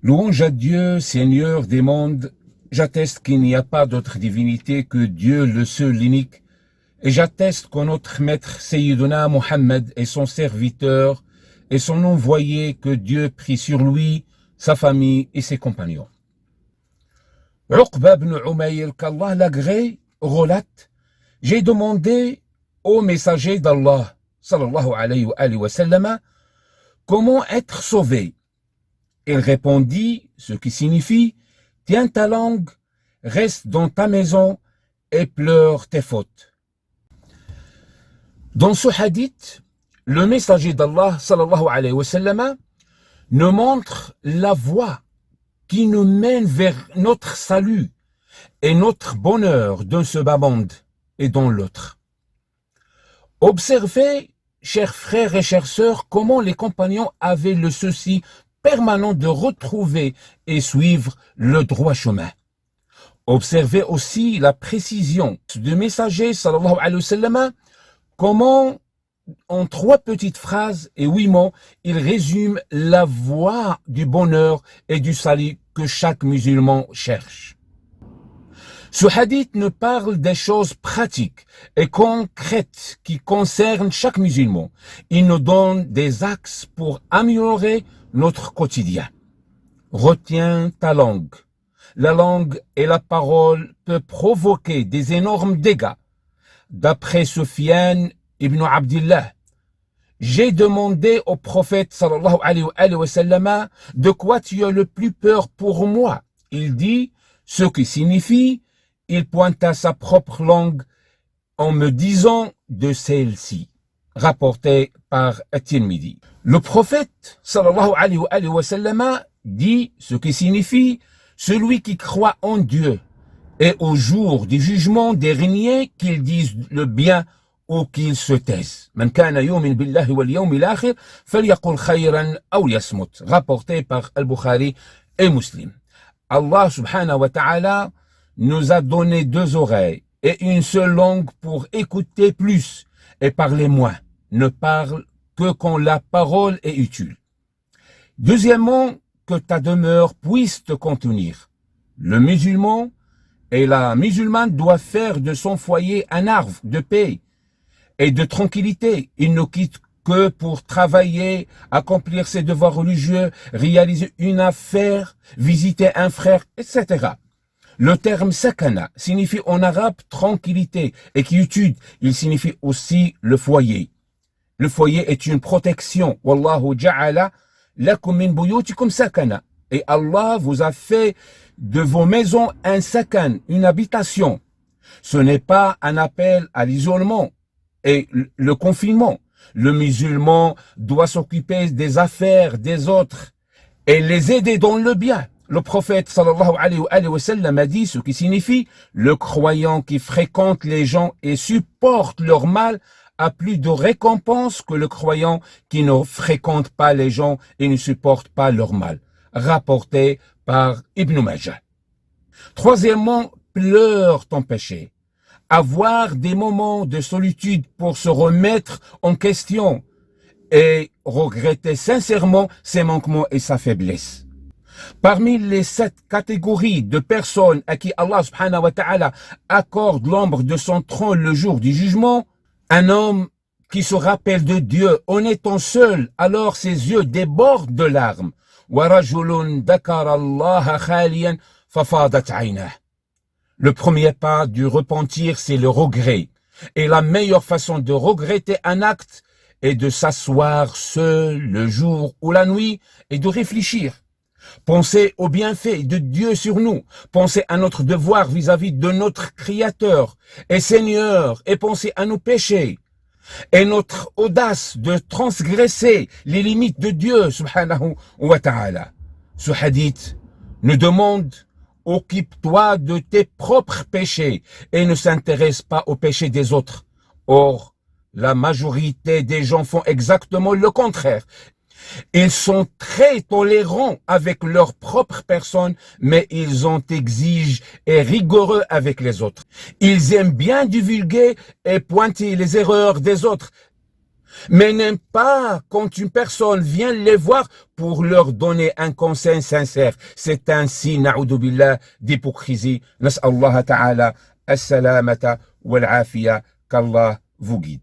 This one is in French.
Louange à Dieu, Seigneur des mondes, j'atteste qu'il n'y a pas d'autre divinité que Dieu le seul, l'unique, et j'atteste que notre maître Sayyiduna Muhammad est son serviteur et son envoyé, que Dieu prie sur lui, sa famille et ses compagnons. Uqba ibn Umayr, qu'Allah l'agrée, relate: j'ai demandé au messager d'Allah, sallallahu alayhi wa sallam, comment être sauvé. Il répondit, ce qui signifie: tiens ta langue, reste dans ta maison et pleure tes fautes. Dans ce hadith, le messager d'Allah, sallallahu alayhi wa sallam, nous montre la voie qui nous mène vers notre salut et notre bonheur dans ce bas monde et dans l'autre. Observez, chers frères et chères sœurs, comment les compagnons avaient le souci permanent de retrouver et suivre le droit chemin. Observez aussi la précision du messager, sallallahu alayhi wa sallam, comment, en 3 petites phrases et 8 mots, il résume la voie du bonheur et du salut que chaque musulman cherche. Ce hadith nous parle des choses pratiques et concrètes qui concernent chaque musulman. Il nous donne des axes pour améliorer notre quotidien. Retiens ta langue. La langue et la parole peuvent provoquer des énormes dégâts. D'après Sufyan ibn Abdillah, j'ai demandé au prophète sallallahu alayhi wa sallam, de quoi tu as le plus peur pour moi? Il dit, ce qui signifie, il pointa sa propre langue en me disant de celle-ci, rapporté par At-Tirmidhi. Le prophète sallallahu alayhi wa sallam dit, ce qui signifie, celui qui croit en Dieu et au jour du jugement dernier, qu'il dise le bien ou qu'il se taise. Man kana yu'min billahi wal yawmil akhir falyaqul khayran aw yasmut. Rapporté par Al-Bukhari et Muslim. Allah subhanahu wa ta'ala nous a donné 2 oreilles et une seule langue pour écouter plus et parler moins. Ne parle que quand la parole est utile. Deuxièmement, que ta demeure puisse te contenir. Le musulman et la musulmane doivent faire de son foyer un arbre de paix et de tranquillité. Il ne quitte que pour travailler, accomplir ses devoirs religieux, réaliser une affaire, visiter un frère, etc. Le terme sakana signifie en arabe tranquillité et quiétude. Il signifie aussi le foyer. Le foyer est une protection. Wallahu ja'ala lakum min buyutikum sakana. Et Allah vous a fait de vos maisons un sakan, une habitation. Ce n'est pas un appel à l'isolement et le confinement. Le musulman doit s'occuper des affaires des autres et les aider dans le bien. Le prophète sallallahu alayhi wa sallam a dit, ce qui signifie, le croyant qui fréquente les gens et supporte leur mal a plus de récompense que le croyant qui ne fréquente pas les gens et ne supporte pas leur mal. Rapporté par Ibn Majah. Troisièmement, pleure ton péché. Avoir des moments de solitude pour se remettre en question et regretter sincèrement ses manquements et sa faiblesse. Parmi les 7 catégories de personnes à qui Allah subhanahu wa ta'ala accorde l'ombre de son trône le jour du jugement, un homme qui se rappelle de Dieu en étant seul, alors ses yeux débordent de larmes. وَرَجُلٌ ذَكَرَ اللَّهَ خَالِيًا فَفَاضَتْ عَيْنَاهُ. Le premier pas du repentir, c'est le regret. Et la meilleure façon de regretter un acte est de s'asseoir seul le jour ou la nuit et de réfléchir. Pensez aux bienfaits de Dieu sur nous. Pensez à notre devoir vis-à-vis de notre Créateur et Seigneur, et pensez à nos péchés et notre audace de transgresser les limites de Dieu subhanahu wa ta'ala. Ce hadith nous demande: occupe-toi de tes propres péchés et ne s'intéresse pas aux péchés des autres. Or, la majorité des gens font exactement le contraire. Ils sont très tolérants avec leur propre personne, mais ils en exigent et rigoureux avec les autres. Ils aiment bien divulguer et pointer les erreurs des autres. Mais n'aime pas quand une personne vient les voir pour leur donner un conseil sincère. C'est un signe, na'oudou billah, d'hypocrisie. Nas'Allah ta'ala as-salamata wal-afiya, qu'Allah vous guide.